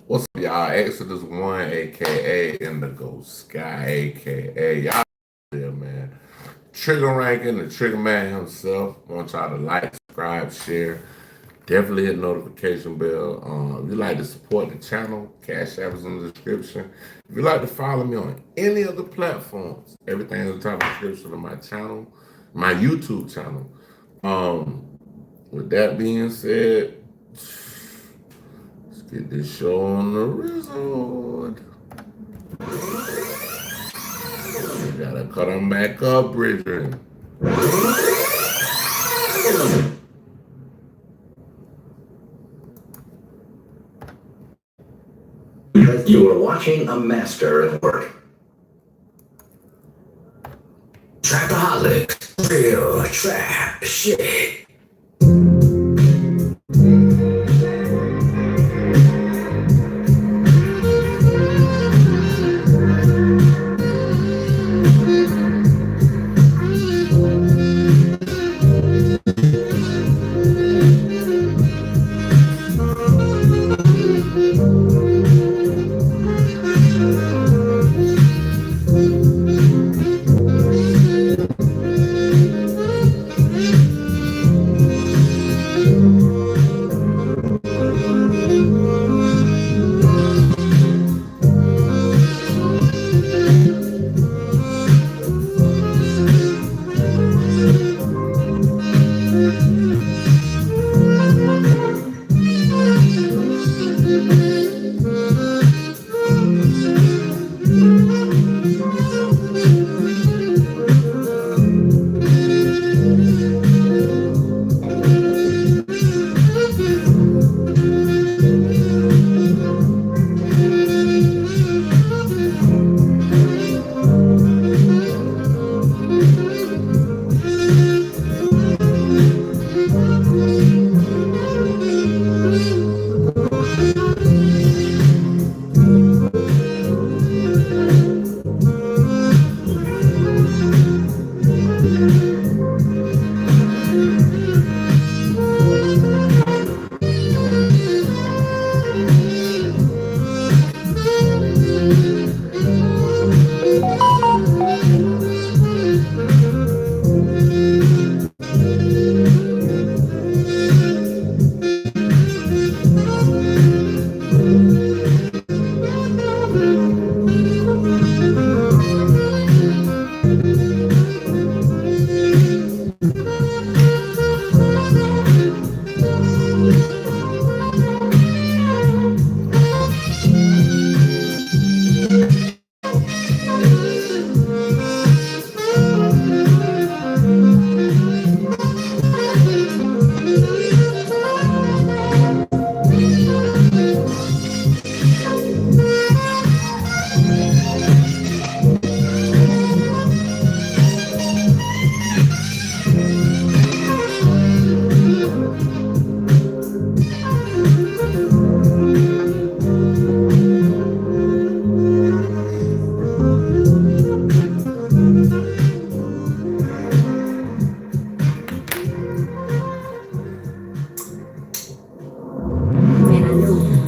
What's up, y'all? Exodus 1, aka Indigo Sky, aka y'all there, man. Trigger ranking, the trigger man himself. Want y'all to like, subscribe, share. Definitely hit notification bell. If you like to support the channel, Cash App is in the description. If you like to follow me on any other platforms, everything is in the top of the description of my channel, my YouTube channel. With that being said, let's get this show on the resort. We gotta cut them back up, brethren. You are watching a master at work. Trapaholics, real trap shit.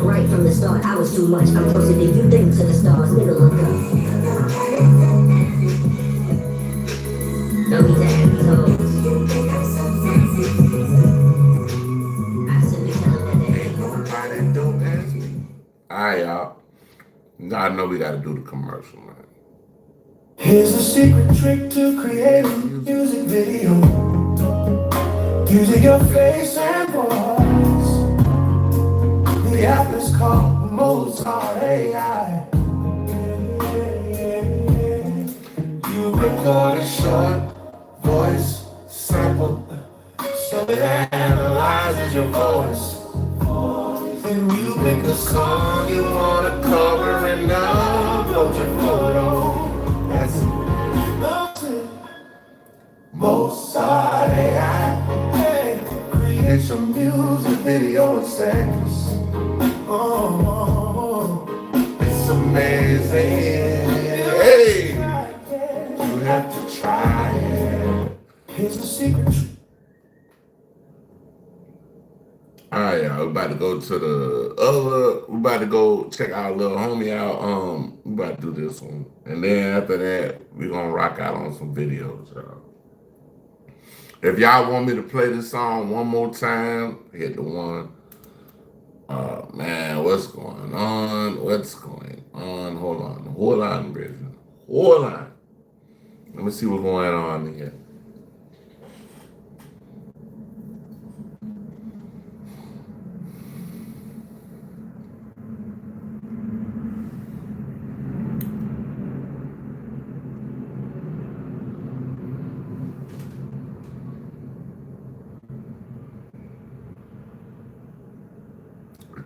Right from the start, I was too much. I'm closer than you think to the stars. Nigga, look up. Don't need to have these hoes. I simply tell them that they Ain't nobody don't ask me. Alright, y'all. I know we gotta do the commercial, man. Here's a secret trick to create a music video using your face and voice. The app is called Mozart AI. You record a short voice sample so it analyzes your voice. Then you pick a song you wanna cover and upload your photo. That's it. Mozart AI. Hey, create some music video in seconds. Oh, it's amazing. Hey, you have to try it. Here's the secret. Alright, right, y'all. We about to go to the other. We about to go check our little homie out. We about to do this one, and then after that, we gonna rock out on some videos, y'all. If y'all want me to play this song one more time, hit the one. Man, what's going on? What's going on? Hold on, Bridget. Hold on. Let me see what's going on here.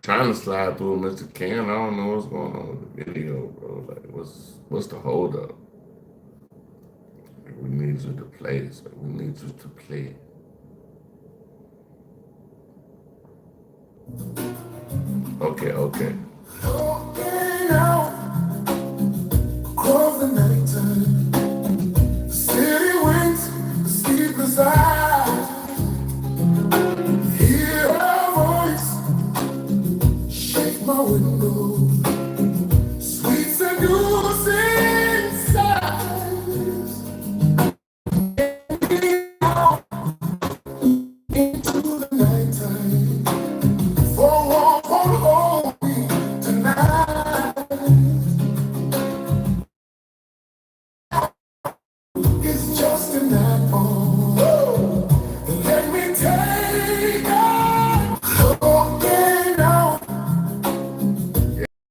Trying to slide through Mr. Ken. I don't know what's going on with the video, bro. Like, what's the hold up? Like, we need you to play this. Like, we need you to play it. Okay. Walking out across the nighttime, the city winds, the sleepless eyes. Hear her voice, shake my window, sweet seducing sighs. Into the nighttime, for warmth won't hold me tonight. It's just an apple. Let me take a walking out.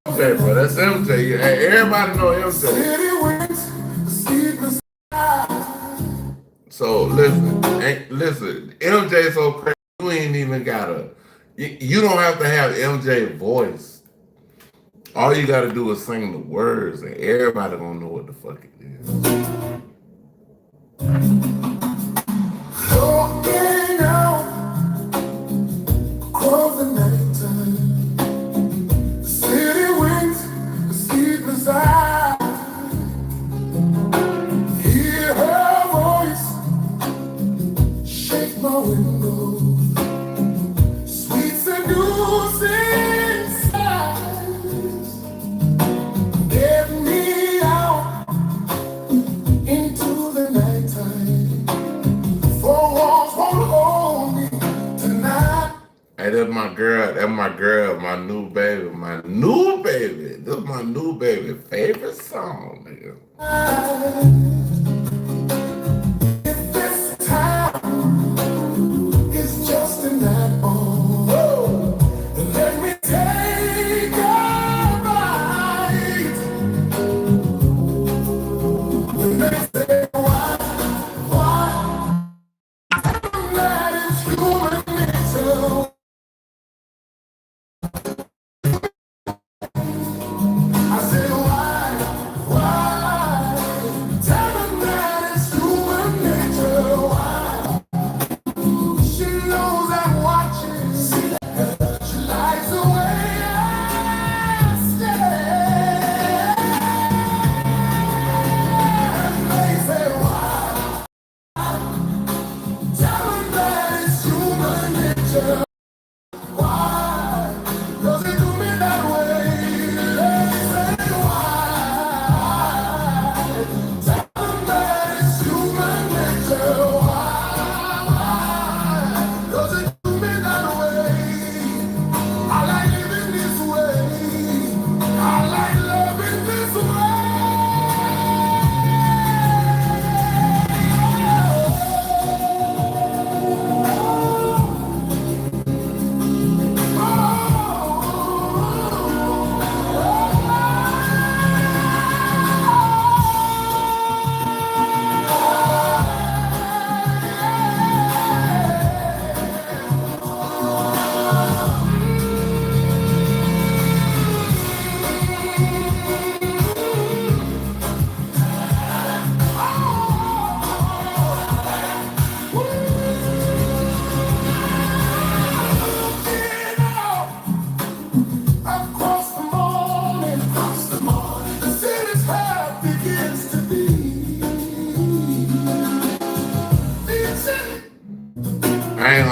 Okay, bro, that's MJ. Hey, everybody know MJ. City winds, the sleepless eyes. So listen, MJ so crazy. You ain't even gotta. You don't have to have MJ voice. All you gotta do is sing the words, and everybody gonna know what the fuck it is. Walking out across the nighttime, the city winds, the sleepless eyes. Hear her voice, shake my window, sweet seducing sighs. Get me out into the nighttime, for walls won't hold me tonight. Hey, that's my girl. That's my girl. My new baby. My new baby. This is my new baby. Favorite song, nigga. If this time is just an apple, then let me take a bite. When they say why, that is human nature. I say why, tell me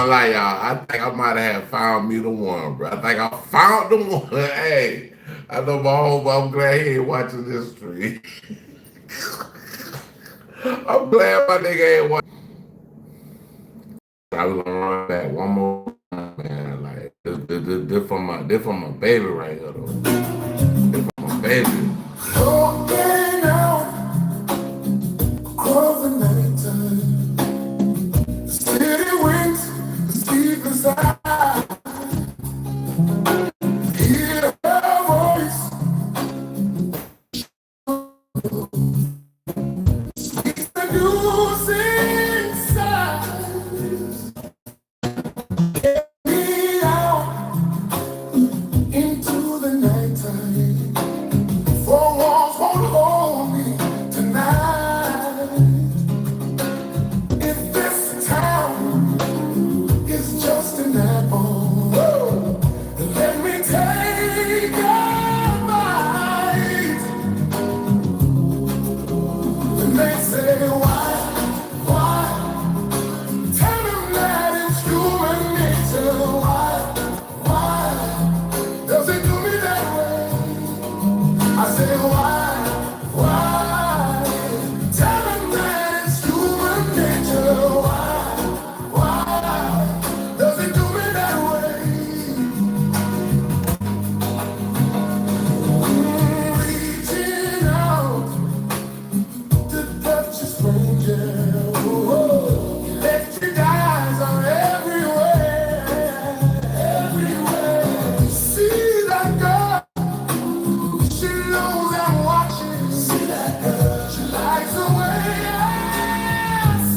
gonna lie, y'all. I think I might have found me the one, bro. I think I found the one. Hey, I know my home. I'm glad he ain't watching this stream. I'm glad my nigga ain't watching. I was gonna run back one more time, man. Like this from my baby right here, though. This from my baby. Walking out across the nighttime. City winds, the sleep inside. Hear her voice. Speaks the news inside. Get me out into the nighttime. Four walls won't hold me tonight. If this town is just an apple, then let me take a bite. And they say, why? Tell them that it's human nature. Why? Does it do me that way? I say, why? Tell them that it's human nature. Why? Does it do me that way? Reaching out to touch a stranger. Electric eyes are everywhere. See that girl? She knows I'm watching. See that girl? She likes the way I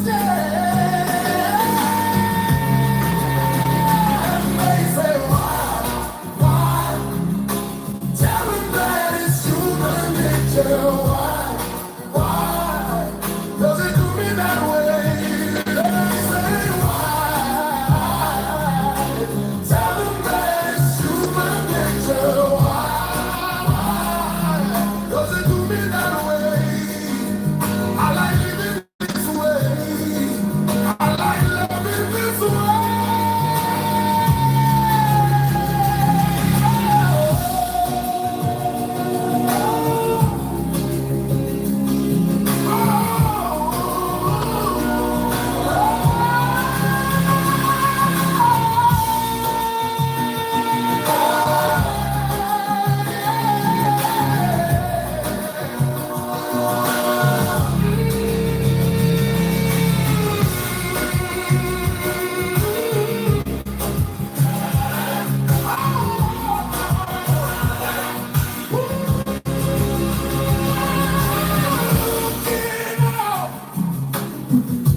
stare. And they say, why? Tell them that it's human nature. Why? Does it do me that way? They say, why? Tell them that it's human nature. Does it do me that way? I like living this way. I like loving this way.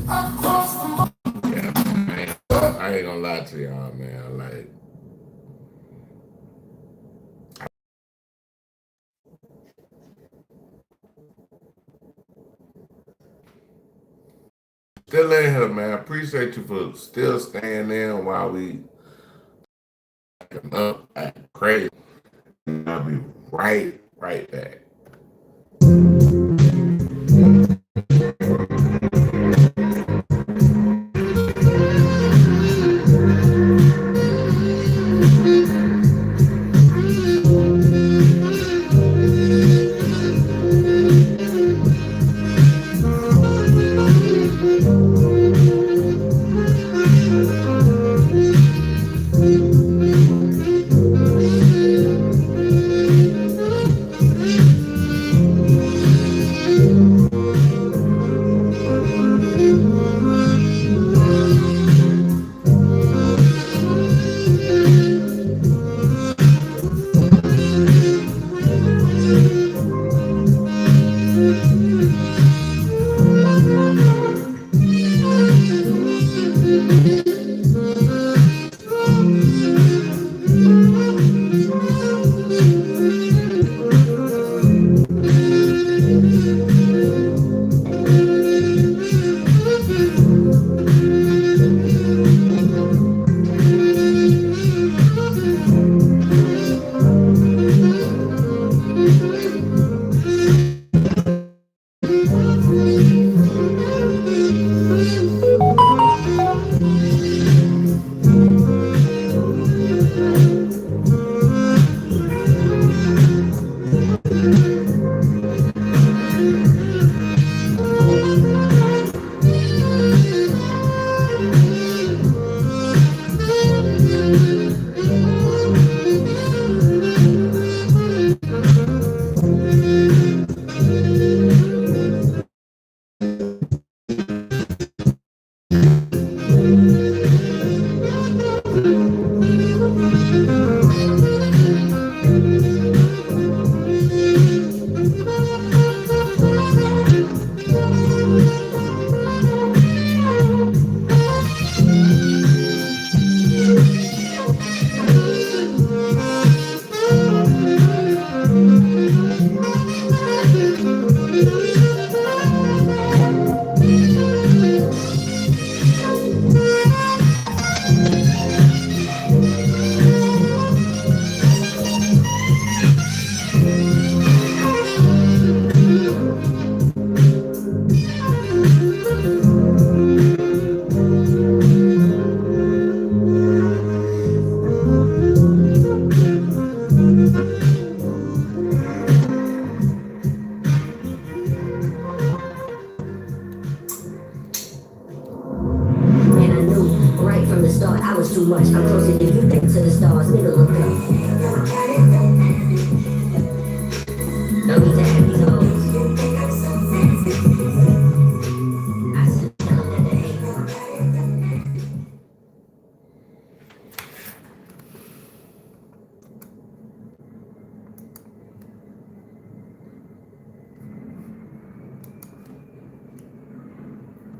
Across the Yeah, man. I ain't gonna lie to y'all, man. Like, still in here, man. Appreciate you for still staying in while we up crazy. I'll be right back.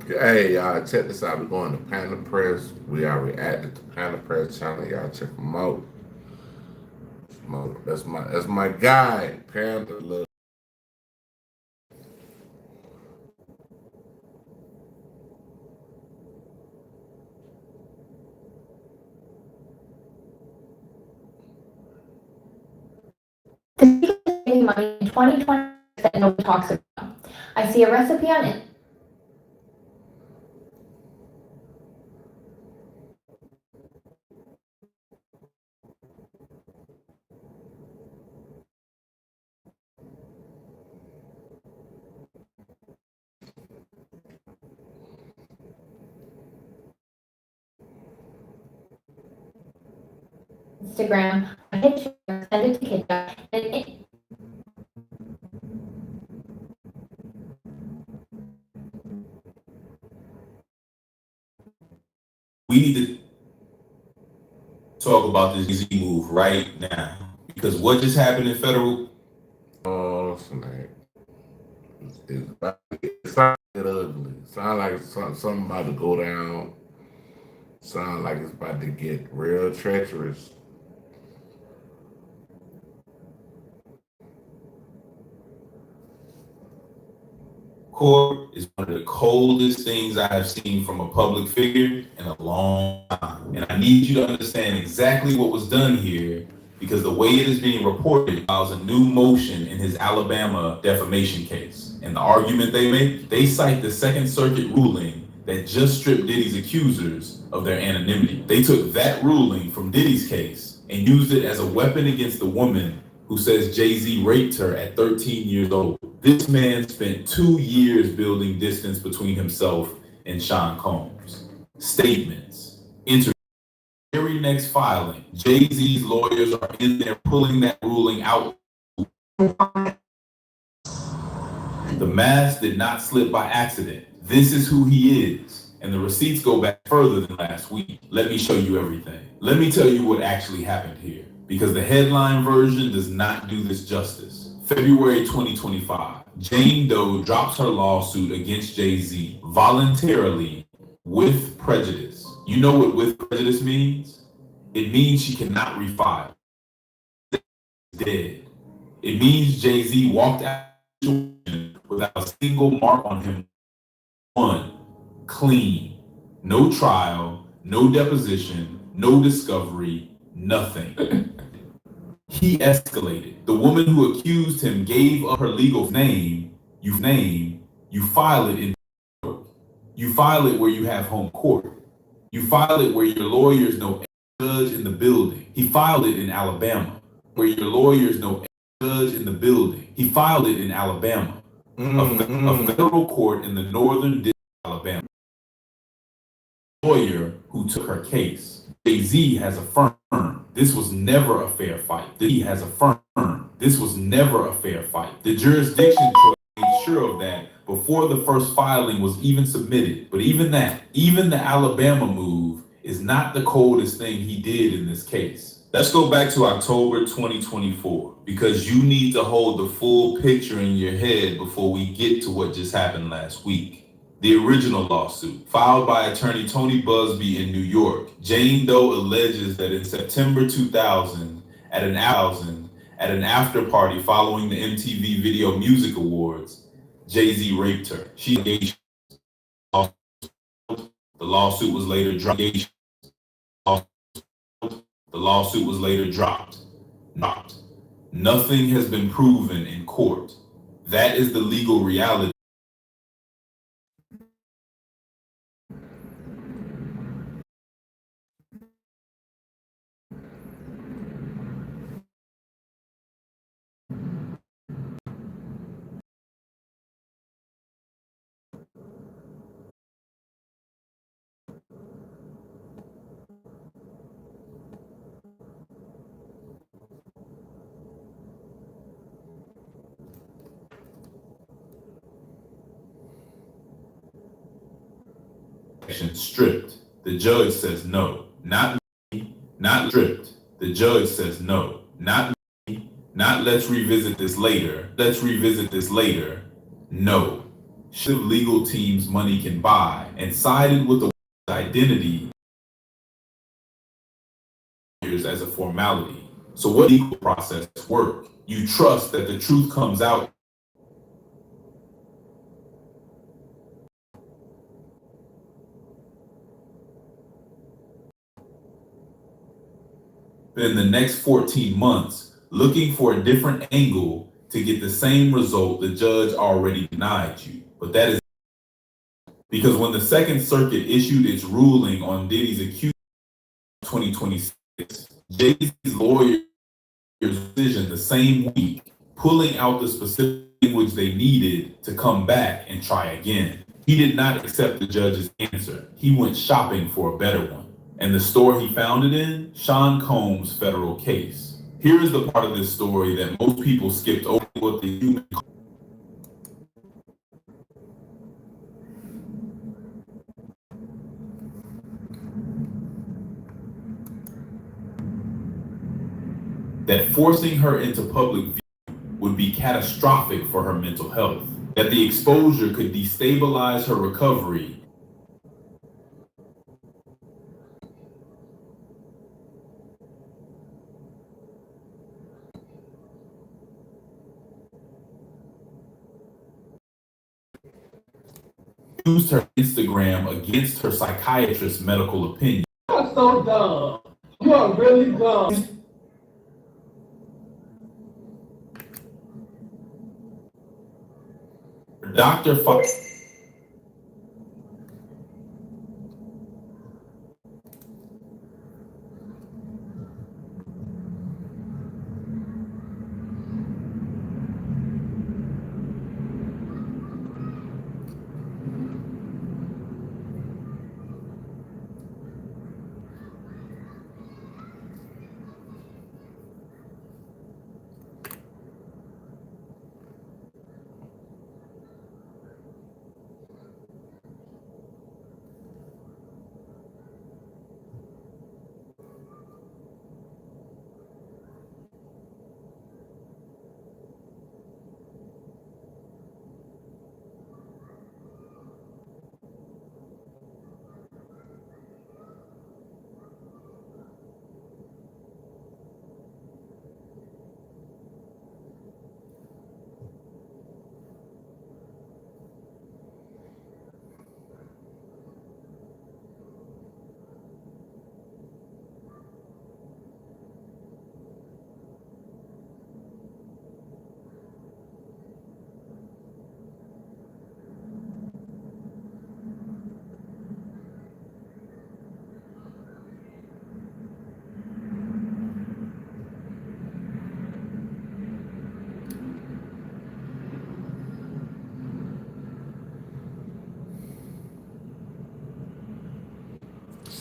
Hey, y'all, check this out. We're going to Panda Press. We are reacting to Panda Press channel. Y'all check them out. That's my guy, Panda. Look. Saving money in 2020 that nobody talks about. I see a recipe on it. Instagram, I hit share, send it to Kidda, and We need to talk about this Z move right now because what just happened in federal. Oh, snap. It's sound ugly. Sound like something about to go down. Sound like it's about to get real treacherous. Court is one of the coldest things I have seen from a public figure in a long time. And I need you to understand exactly what was done here because the way it is being reported allows a new motion in his Alabama defamation case. And the argument they make, they cite the Second Circuit ruling that just stripped Diddy's accusers of their anonymity. They took that ruling from Diddy's case and used it as a weapon against the woman who says Jay-Z raped her at 13 years old. This man spent 2 years building distance between himself and Sean Combs. Statements, interviews, very next filing, Jay-Z's lawyers are in there pulling that ruling out. The mask did not slip by accident. This is who he is. And the receipts go back further than last week. Let me show you everything. Let me tell you what actually happened here, because the headline version does not do this justice. February 2025, Jane Doe drops her lawsuit against Jay-Z voluntarily with prejudice. You know what with prejudice means? It means she cannot refile. Dead. It means Jay-Z walked out without a single mark on him. One, clean. No trial, no deposition, no discovery, nothing. He escalated. The woman who accused him gave up her legal name. You file it in court. You file it where you have home court. You file it where your lawyers know every judge in the building. He filed it in Alabama, where your lawyers know every judge in the building. He filed it in Alabama, a federal court in the northern district of Alabama. Lawyer who took her case. Jay-Z has affirmed this was never a fair fight. He has affirmed this was never a fair fight. The jurisdiction made sure of that before the first filing was even submitted. But even the Alabama move is not the coldest thing he did in this case. Let's go back to October 2024, because you need to hold the full picture in your head before we get to what just happened last week. The original lawsuit, filed by attorney Tony Busby in New York. Jane Doe alleges that in September 2000, at an after party following the MTV Video Music Awards, Jay-Z raped her. She engaged. The lawsuit was later dropped. The lawsuit was later dropped. Nothing has been proven in court. That is the legal reality. Stripped. The judge says no. Not me. Not stripped. The judge says no. Not me. Not let's revisit this later. Let's revisit this later. No. legal team's money can buy, and sided with the identity as a formality. So what legal process work? You trust that the truth comes out. In the next 14 months, looking for a different angle to get the same result the judge already denied you. But that is because when the Second Circuit issued its ruling on Diddy's accused in 2026, Jay-Z's lawyer's decision the same week, pulling out the specific language they needed to come back and try again. He did not accept the judge's answer. He went shopping for a better one. And the store he found it in, Sean Combs' federal case. Here is the part of this story that most people skipped over what the human that forcing her into public view would be catastrophic for her mental health, that the exposure could destabilize her recovery. Used her Instagram against her psychiatrist's medical opinion. You're so dumb. You are really dumb. Dr.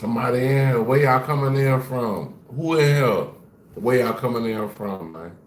Somebody in. Where y'all coming in from? Who the hell? Where y'all coming in from, man?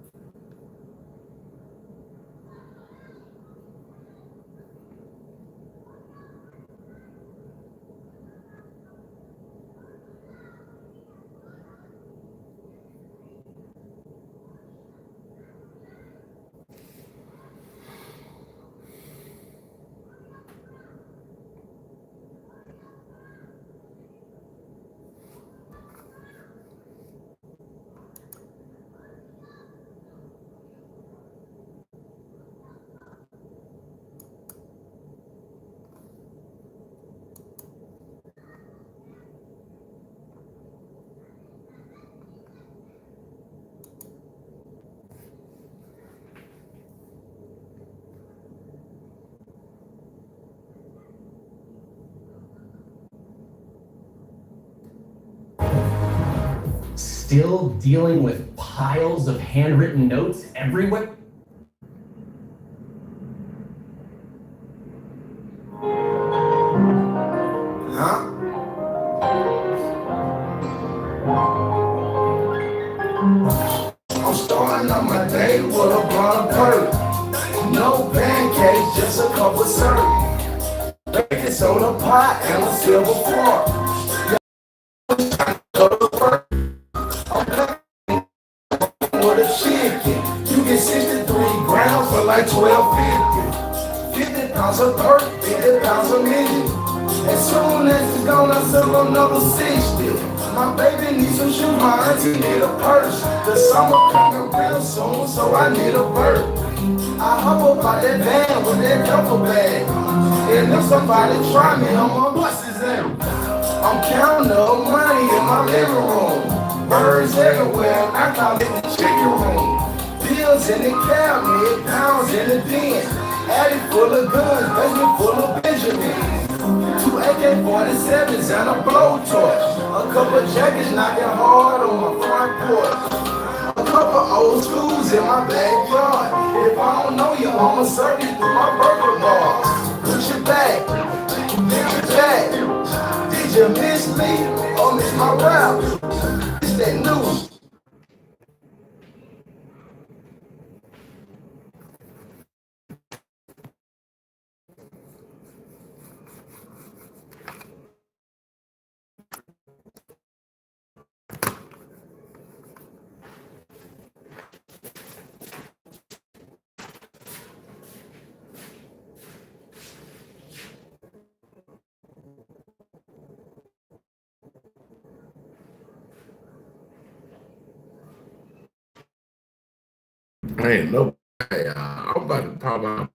Still dealing with piles of handwritten notes everywhere? Huh? I'm starting on my day with a blunt perk. No pancakes, just a cup of syrup. Baking soda pot and a silver fork. With a chicken, you get 63 grams for like $12.50. 50 pounds of perk, 50 pounds of million. As soon as it's gone, I sell another 60. My baby needs some shoes, my auntie need a purse. The summer coming real soon, so I need a bird. I hop up out that van with that duffel bag. And if somebody try me, I'ma bust his ass. I'm counting up money in my living room. Birds everywhere, and I call it the chicken room. Bills in the cabinet, pounds in the den. Attic full of guns, basement full of Benjamins. 2 AK-47s and a blowtorch. A couple of jackets knocking hard on my front porch. A couple old schools in my backyard. If I don't know you, I'ma serve you through my burger bar. Put your back, get your back. Did you miss me or miss my rap? It's that news. Ain't no. I'm about to talk about